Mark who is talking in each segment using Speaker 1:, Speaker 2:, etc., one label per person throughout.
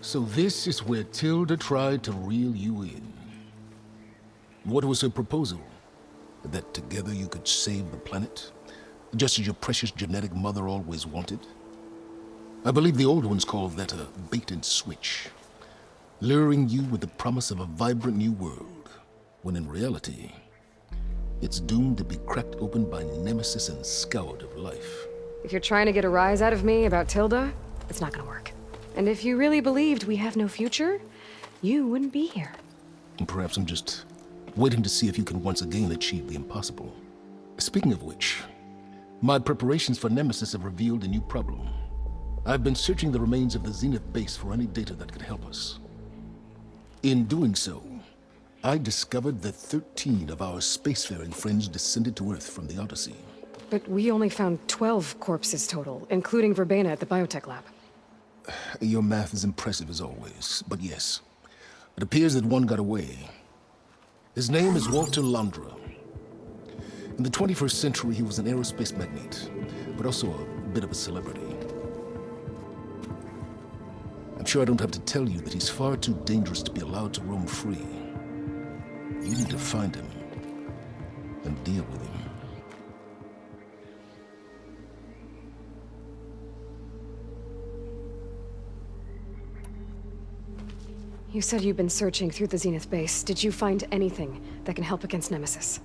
Speaker 1: So this is where Tilda tried to reel you in. What was her proposal? That together you could save the planet? Just as your precious genetic mother always wanted? I believe the old ones called that a bait and switch. Luring you with the promise of a vibrant new world, when in reality, it's doomed to be cracked open by nemesis and scoured of life.
Speaker 2: If you're trying to get a rise out of me about Tilda, it's not gonna work. And if you really believed we have no future, you wouldn't be here.
Speaker 1: And perhaps I'm just waiting to see if you can once again achieve the impossible. Speaking of which, my preparations for Nemesis have revealed a new problem. I've been searching the remains of the Zenith base for any data that could help us. In doing so, I discovered that 13 of our spacefaring friends descended to Earth from the Odyssey.
Speaker 2: But we only found 12 corpses total, including Verbena at the biotech lab.
Speaker 1: Your math is impressive as always, but yes, it appears that one got away. His name is Walter Londra. In the 21st century, he was an aerospace magnate, but also a bit of a celebrity. I'm sure I don't have to tell you that he's far too dangerous to be allowed to roam free. You need to find him and deal with him.
Speaker 2: You said you've been searching through the Zenith base. Did you find anything that can help against Nemesis?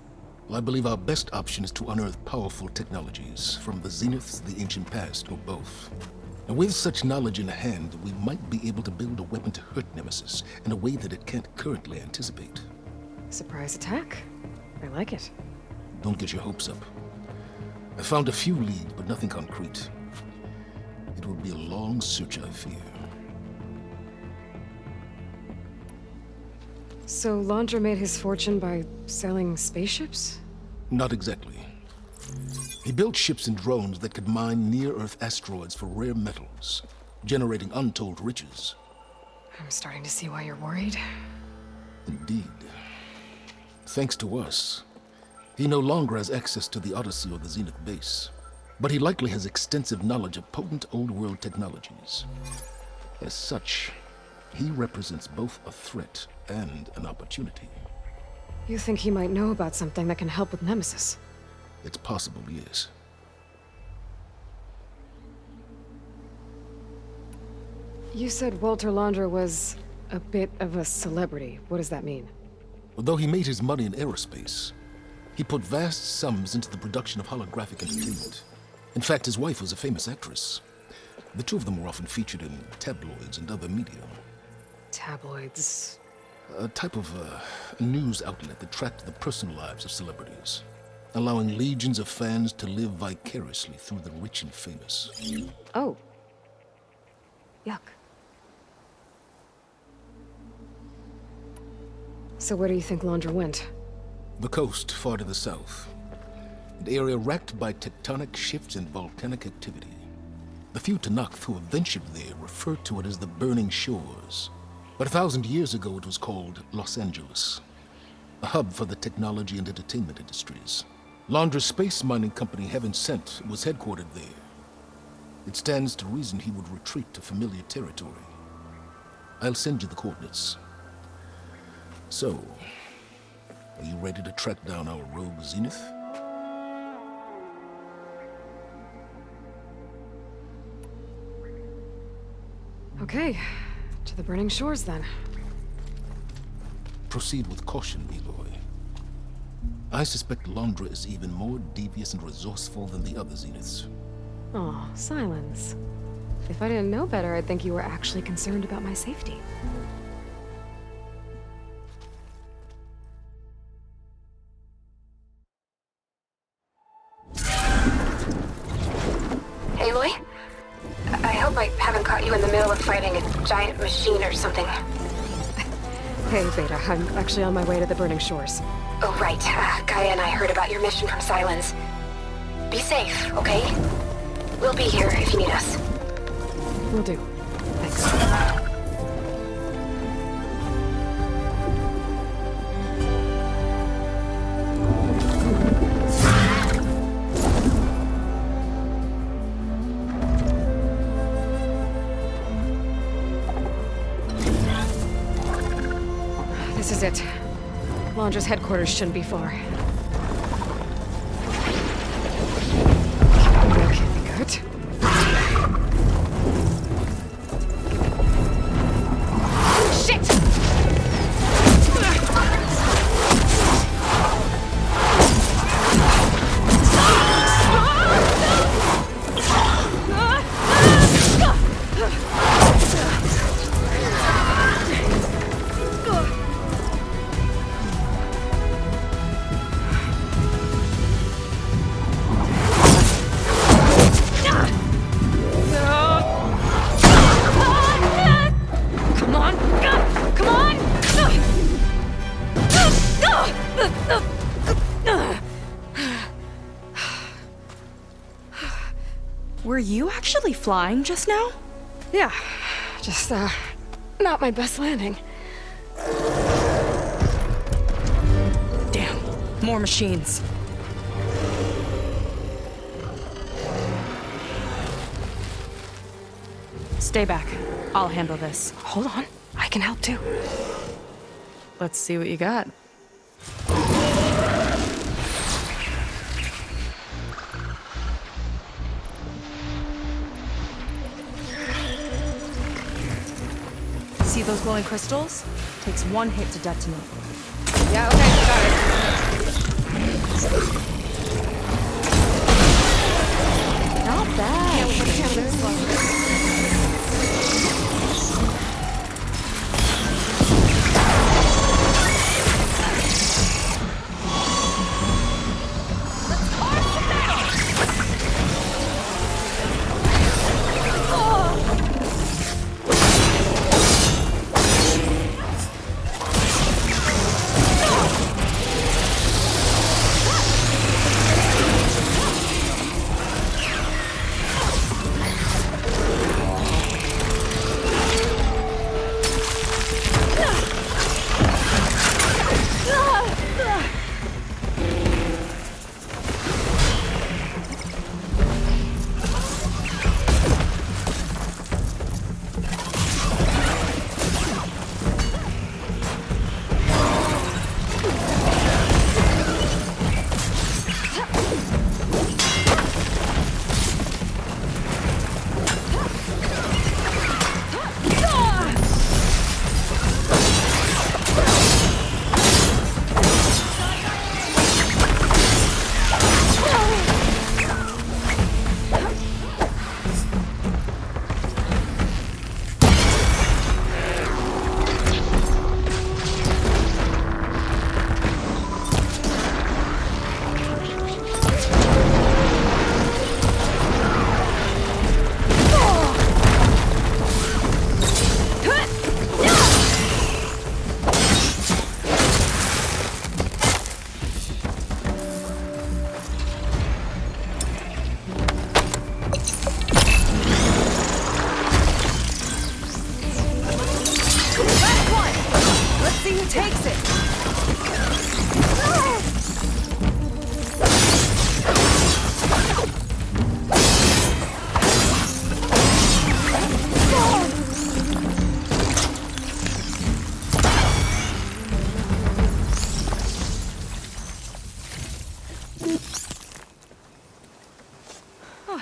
Speaker 1: Well, I believe our best option is to unearth powerful technologies from the Zeniths, the ancient past, or both. And with such knowledge in hand, we might be able to build a weapon to hurt Nemesis in a way that it can't currently anticipate.
Speaker 2: Surprise attack? I like it.
Speaker 1: Don't get your hopes up. I found a few leads, but nothing concrete. It will be a long search, I fear.
Speaker 2: So Londra made his fortune by selling spaceships?
Speaker 1: Not exactly. He built ships and drones that could mine near-Earth asteroids for rare metals, generating untold riches.
Speaker 2: I'm starting to see why you're worried.
Speaker 1: Indeed. Thanks to us, he no longer has access to the Odyssey or the Zenith base, but he likely has extensive knowledge of potent old-world technologies. As such, he represents both a threat and an opportunity.
Speaker 2: You think he might know about something that can help with Nemesis?
Speaker 1: It's possible, yes.
Speaker 2: You said Walter Londra was a bit of a celebrity. What does that mean?
Speaker 1: Although he made his money in aerospace, he put vast sums into the production of holographic entertainment. In fact, his wife was a famous actress. The two of them were often featured in tabloids and other media.
Speaker 2: Tabloids?
Speaker 1: A type of news outlet that tracked the personal lives of celebrities, allowing legions of fans to live vicariously through the rich and famous.
Speaker 2: Oh. Yuck. So where do you think Londra went?
Speaker 1: The coast, far to the south. An area racked by tectonic shifts and volcanic activity. The few Tanakh who have ventured there refer to it as the Burning Shores. But 1,000 years ago it was called Los Angeles, a hub for the technology and entertainment industries. Londra's space mining company, Heaven Sent, was headquartered there. It stands to reason he would retreat to familiar territory. I'll send you the coordinates. So, are you ready to track down our rogue Zenith?
Speaker 2: Okay, to the Burning Shores then.
Speaker 1: Proceed with caution, Aloy. I suspect Londra is even more devious and resourceful than the other Zeniths.
Speaker 2: Aw, Silence. If I didn't know better, I'd think you were actually concerned about my safety.
Speaker 3: Aloy? I hope I haven't caught you in the middle of fighting a giant machine or something.
Speaker 2: Hey, Beta, I'm actually on my way to the Burning Shores.
Speaker 3: Oh, right. Gaia and I heard about your mission from Silence. Be safe, okay? We'll be here if you need us.
Speaker 2: Will do. Thanks. is it. Laundra's headquarters shouldn't be far. Okay, good. Shit!
Speaker 4: Were you actually flying just now?
Speaker 2: Yeah, just, not my best landing.
Speaker 4: Damn, more machines. Stay back. I'll handle this.
Speaker 2: Hold on, I can help too.
Speaker 4: Let's see what you got. See those glowing crystals? Takes one hit to detonate.
Speaker 2: Yeah, okay, got it.
Speaker 4: Not bad.
Speaker 2: Yeah, we'll put it down there slowly.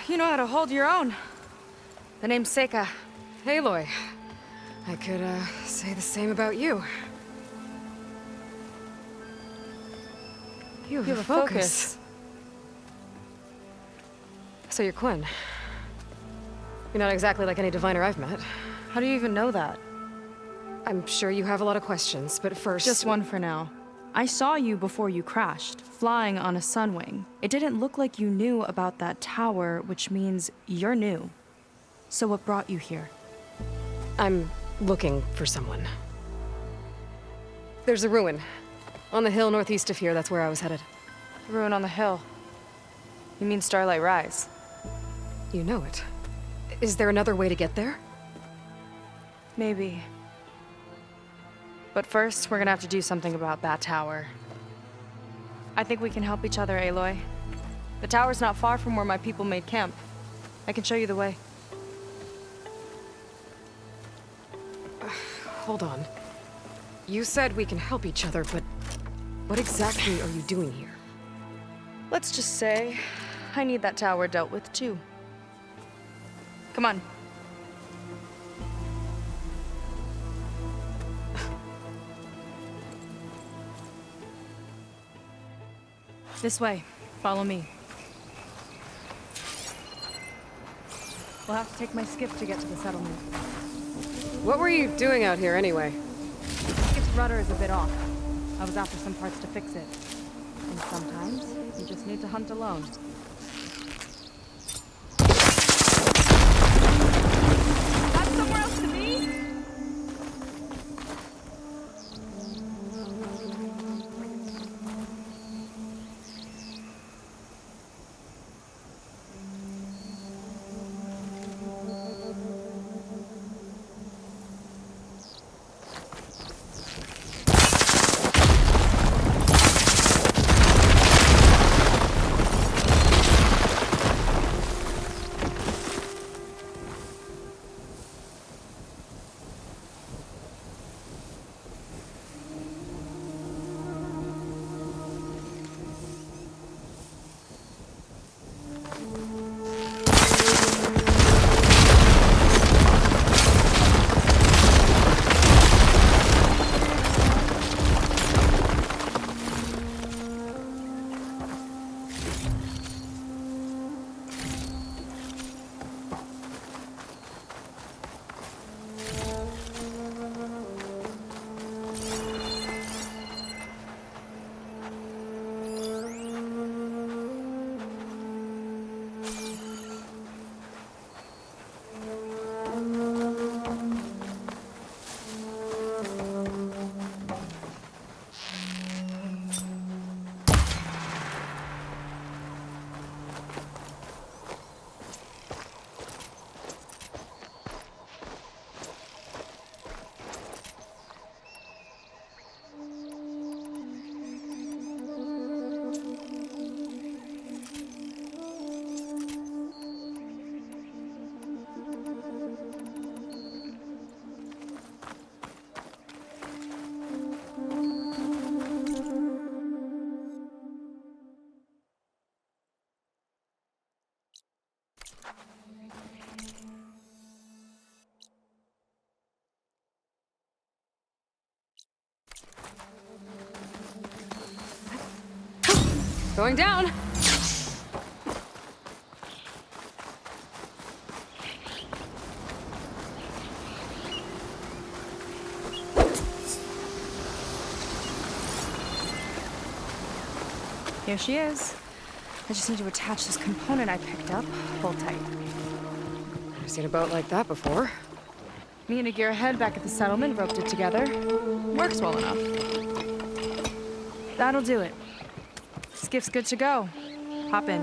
Speaker 4: You know how to hold your own. The name's Seika.
Speaker 2: Aloy. I could, say the same about you. You have a focus. So you're Quinn. You're not exactly like any diviner I've met.
Speaker 4: How do you even know that?
Speaker 2: I'm sure you have a lot of questions, but first...
Speaker 4: Just one for now. I saw you before you crashed, flying on a sunwing. It didn't look like you knew about that tower, which means you're new. So what brought you here?
Speaker 2: I'm looking for someone. There's a ruin. On the hill northeast of here, that's where I was headed.
Speaker 4: The ruin on the hill. You mean Starlight Rise?
Speaker 2: You know it. Is there another way to get there?
Speaker 4: Maybe. But first, we're gonna have to do something about that tower. I think we can help each other, Aloy. The tower's not far from where my people made camp. I can show you the way.
Speaker 2: Hold on. You said we can help each other, but what exactly are you doing here?
Speaker 4: Let's just say I need that tower dealt with too. Come on. This way. Follow me. We'll have to take my skiff to get to the settlement.
Speaker 2: What were you doing out here anyway?
Speaker 4: Skiff's rudder is a bit off. I was after some parts to fix it. And sometimes, you just need to hunt alone. Got somewhere else to be?
Speaker 2: Going down!
Speaker 4: Here she is. I just need to attach this component I picked up. Hold tight.
Speaker 2: I've seen a boat like that before.
Speaker 4: Me and a gearhead back at the settlement roped it together. Works well enough. That'll do it. Skiff's good to go. Hop in.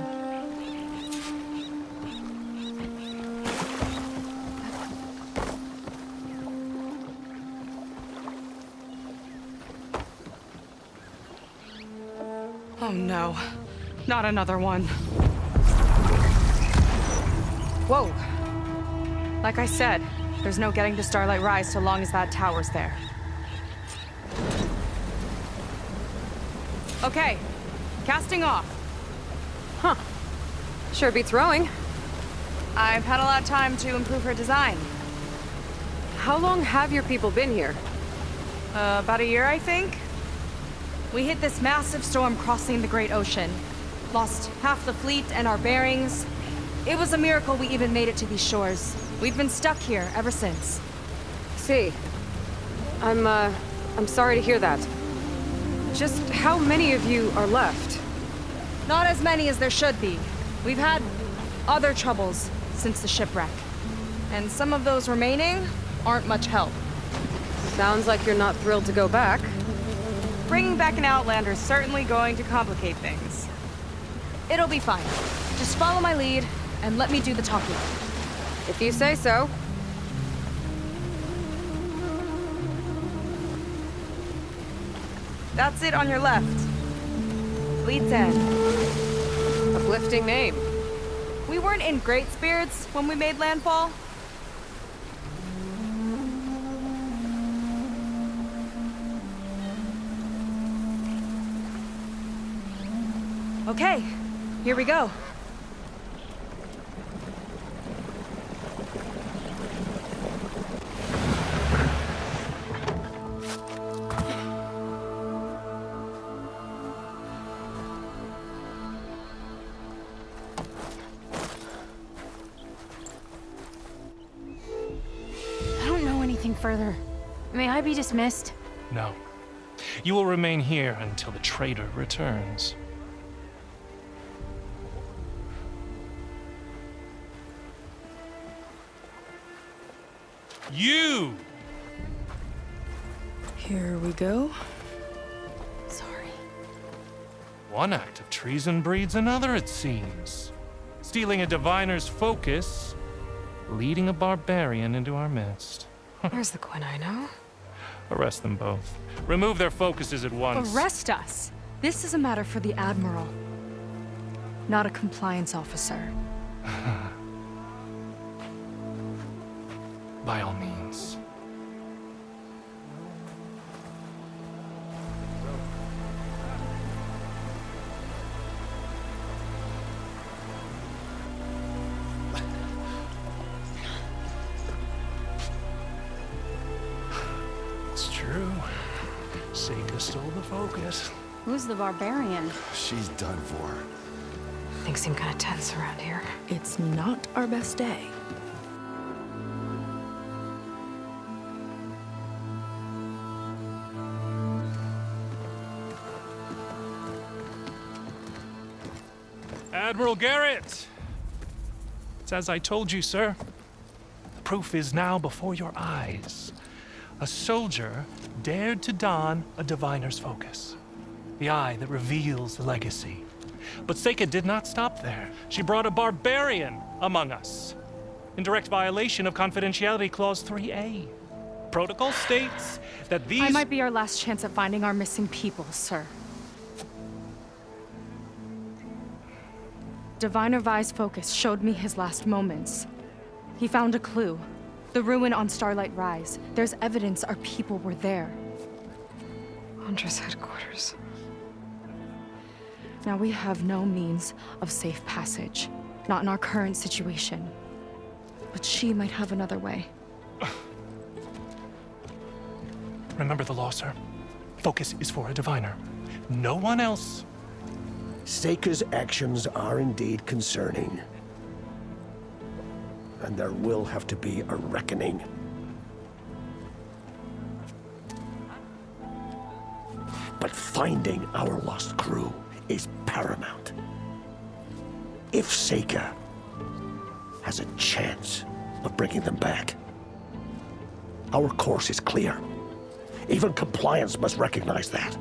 Speaker 4: Oh no, not another one. Whoa. Like I said, there's no getting to Starlight Rise so long as that tower's there. Okay, casting off.
Speaker 2: Huh. Sure beats rowing.
Speaker 4: I've had a lot of time to improve her design.
Speaker 2: How long have your people been here?
Speaker 4: About a year, I think. We hit this massive storm crossing the Great Ocean. Lost half the fleet and our bearings. It was a miracle we even made it to these shores. We've been stuck here ever since.
Speaker 2: See. I'm sorry to hear that. Just how many of you are left?
Speaker 4: Not as many as there should be. We've had other troubles since the shipwreck. And some of those remaining aren't much help.
Speaker 2: Sounds like you're not thrilled to go back.
Speaker 4: Bringing back an Outlander is certainly going to complicate things. It'll be fine. Just follow my lead and let me do the talking.
Speaker 2: If you say so.
Speaker 4: That's it on your left. Fleet's End.
Speaker 2: Uplifting name.
Speaker 4: We weren't in great spirits when we made landfall. Okay, here we go.
Speaker 5: I don't know anything further. May I be dismissed?
Speaker 6: No. You will remain here until the traitor returns. You!
Speaker 4: Here we go.
Speaker 5: Sorry.
Speaker 6: One act of treason breeds another, it seems. Stealing a diviner's focus, leading a barbarian into our midst.
Speaker 2: Where's the quinino?
Speaker 6: Arrest them both. Remove their focuses at once.
Speaker 4: Arrest us! This is a matter for the Admiral, not a compliance officer.
Speaker 6: By all means. It's true. Seika stole the focus.
Speaker 5: Who's the barbarian?
Speaker 7: She's done for.
Speaker 2: Things seem kind of tense around here.
Speaker 4: It's not our best day.
Speaker 6: Admiral Garrett! It's as I told you, sir. The proof is now before your eyes. A soldier dared to don a diviner's focus. The eye that reveals the legacy. But Seika did not stop there. She brought a barbarian among us. In direct violation of Confidentiality Clause 3A. Protocol states that these...
Speaker 4: I might be our last chance at finding our missing people, sir. Diviner Vi's focus showed me his last moments. He found a clue. The ruin on Starlight Rise. There's evidence our people were there.
Speaker 2: Huntress headquarters.
Speaker 4: Now we have no means of safe passage. Not in our current situation. But she might have another way.
Speaker 6: Remember the law, sir. Focus is for a diviner. No one else.
Speaker 8: Seika's actions are indeed concerning. And there will have to be a reckoning. But finding our lost crew is paramount. If Seika has a chance of bringing them back, our course is clear. Even compliance must recognize that.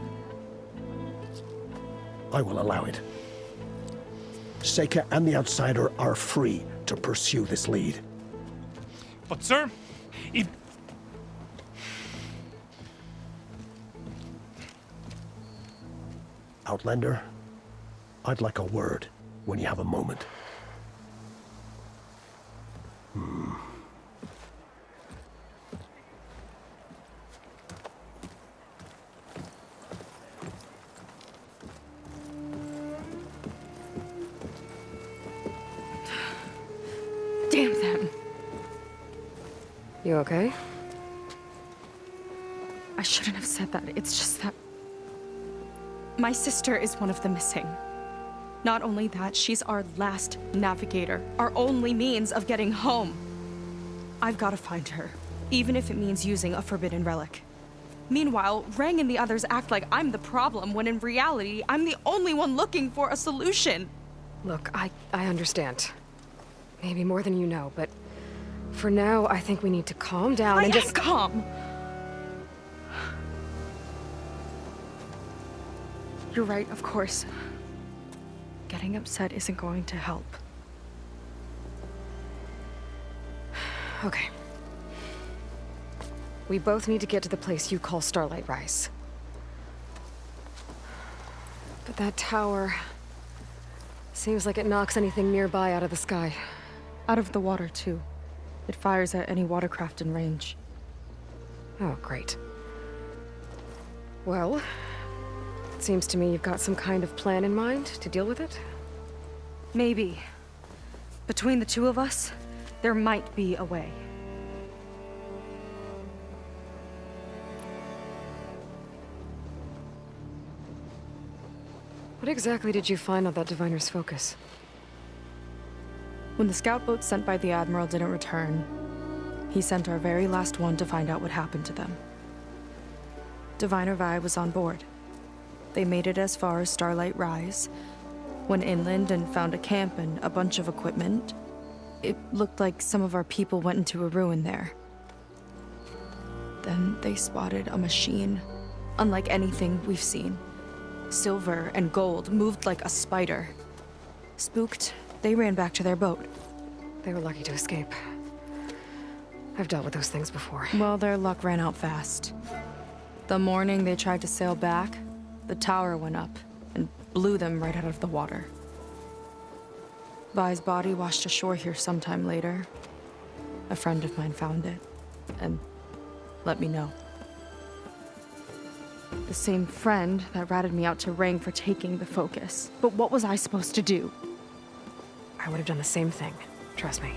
Speaker 8: I will allow it. Seika and the Outsider are free to pursue this lead.
Speaker 6: But, sir, if...
Speaker 8: Outlander, I'd like a word when you have a moment.
Speaker 4: Damn them.
Speaker 2: You okay?
Speaker 4: I shouldn't have said that. It's just that... my sister is one of the missing. Not only that, she's our last navigator. Our only means of getting home. I've got to find her. Even if it means using a forbidden relic. Meanwhile, Rang and the others act like I'm the problem, when in reality, I'm the only one looking for a solution.
Speaker 2: Look, I understand. Maybe more than you know, but for now, I think we need to calm down and just...
Speaker 4: calm. You're right, of course. Getting upset isn't going to help.
Speaker 2: Okay. We both need to get to the place you call Starlight Rise. But that tower... seems like it knocks anything nearby out of the sky.
Speaker 4: Out of the water, too. It fires at any watercraft in range.
Speaker 2: Oh, great. Well, It seems to me you've got some kind of plan in mind to deal with it.
Speaker 4: Maybe. Between the two of us, there might be a way.
Speaker 2: What exactly did you find on that Diviner's focus?
Speaker 4: When the scout boat sent by the Admiral didn't return, he sent our very last one to find out what happened to them. Diviner Vi was on board. They made it as far as Starlight Rise, went inland and found a camp and a bunch of equipment. It looked like some of our people went into a ruin there. Then they spotted a machine, unlike anything we've seen. Silver and gold, moved like a spider. Spooked, they ran back to their boat.
Speaker 2: They were lucky to escape. I've dealt with those things before.
Speaker 4: Well, their luck ran out fast. The morning they tried to sail back, the tower went up and blew them right out of the water. Vi's body washed ashore here sometime later. A friend of mine found it and let me know. The same friend that ratted me out to Rang for taking the focus. But what was I supposed to do?
Speaker 2: I would have done the same thing. Trust me.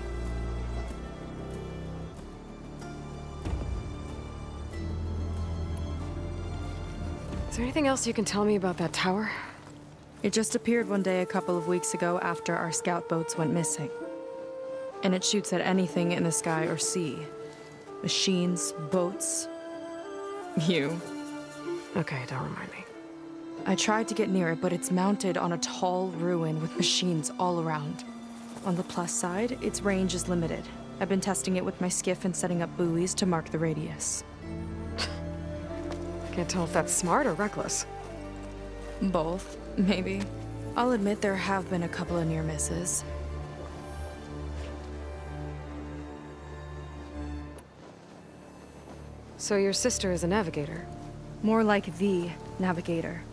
Speaker 2: Is there anything else you can tell me about that tower?
Speaker 4: It just appeared one day a couple of weeks ago after our scout boats went missing. And it shoots at anything in the sky or sea. Machines, boats. You.
Speaker 2: Okay, don't remind me.
Speaker 4: I tried to get near it, but it's mounted on a tall ruin with machines all around. On the plus side, its range is limited. I've been testing it with my skiff and setting up buoys to mark the radius.
Speaker 2: Can't tell if that's smart or reckless.
Speaker 4: Both, maybe. I'll admit there have been a couple of near misses.
Speaker 2: So your sister is a navigator?
Speaker 4: More like the navigator.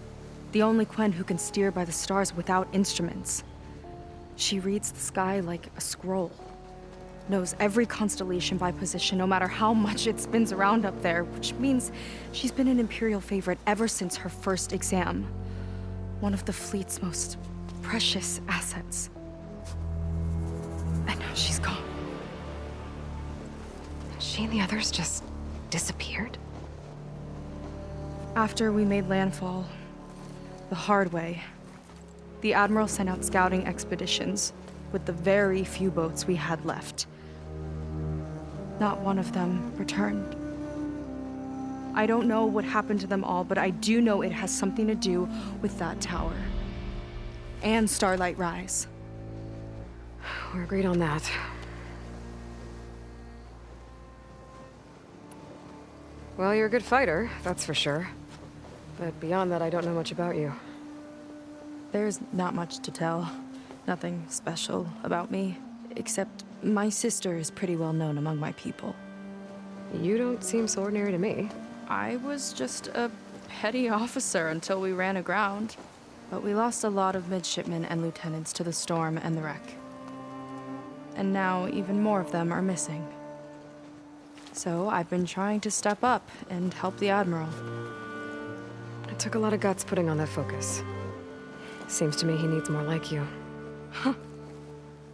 Speaker 4: The only Quen who can steer by the stars without instruments. She reads the sky like a scroll. Knows every constellation by position, no matter how much it spins around up there, which means she's been an Imperial favorite ever since her first exam. One of the fleet's most precious assets. And now she's gone.
Speaker 2: She and the others just disappeared?
Speaker 4: After we made landfall, the hard way, the Admiral sent out scouting expeditions with the very few boats we had left. Not one of them returned. I don't know what happened to them all, but I do know it has something to do with that tower. And Starlight Rise.
Speaker 2: We're agreed on that. Well, you're a good fighter, that's for sure. But beyond that, I don't know much about you.
Speaker 4: There's not much to tell. Nothing special about me, except my sister is pretty well known among my people.
Speaker 2: You don't seem so ordinary to me.
Speaker 4: I was just a petty officer until we ran aground. But we lost a lot of midshipmen and lieutenants to the storm and the wreck. And now even more of them are missing. So I've been trying to step up and help the Admiral.
Speaker 2: It took a lot of guts putting on that focus. Seems to me he needs more like you.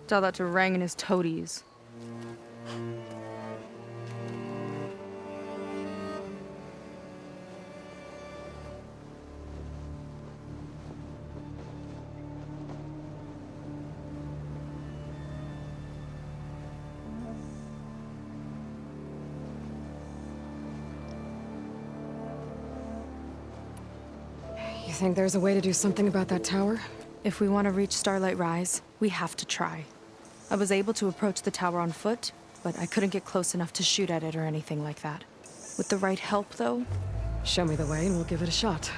Speaker 4: Tell that to Rang and his toadies.
Speaker 2: You think there's a way to do something about that tower?
Speaker 4: If we want to reach Starlight Rise, we have to try. I was able to approach the tower on foot, but I couldn't get close enough to shoot at it or anything like that. With the right help, though,
Speaker 2: Show me the way and we'll give it a shot.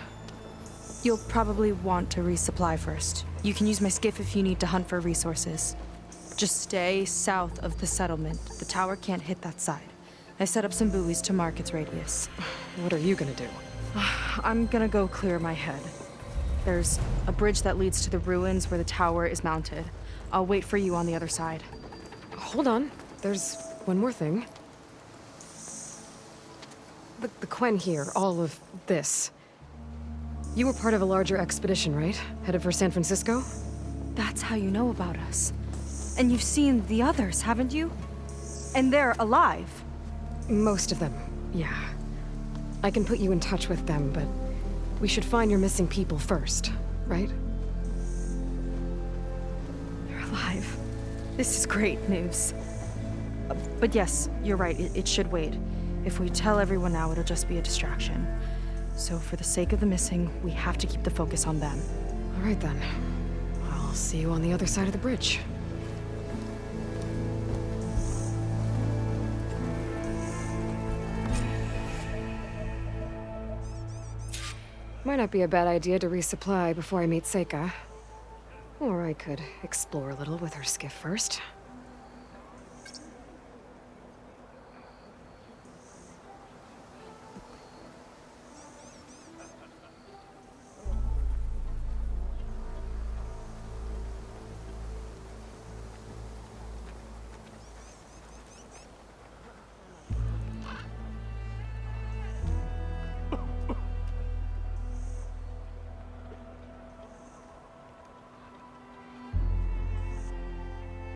Speaker 4: you'll probably want to resupply first. You can use my skiff if you need to hunt for resources. Just stay south of the settlement. The tower can't hit that side. I set up some buoys to mark its radius.
Speaker 2: What are you gonna do?
Speaker 4: I'm gonna go clear my head. There's a bridge that leads to the ruins where the tower is mounted. I'll wait for you on the other side.
Speaker 2: Hold on. There's one more thing. The Quen here, all of this. You were part of a larger expedition, right? Headed for San Francisco?
Speaker 4: That's how you know about us. And you've seen the others, haven't you? And they're alive.
Speaker 2: Most of them, yeah. I can put you in touch with them, but we should find your missing people first, right?
Speaker 4: They're alive. This is great news. But yes, you're right, it should wait. If we tell everyone now, it'll just be a distraction. So for the sake of the missing, we have to keep the focus on them.
Speaker 2: All right then. I'll see you on the other side of the bridge. Might not be a bad idea to resupply before I meet Seika. Or I could explore a little with her skiff first.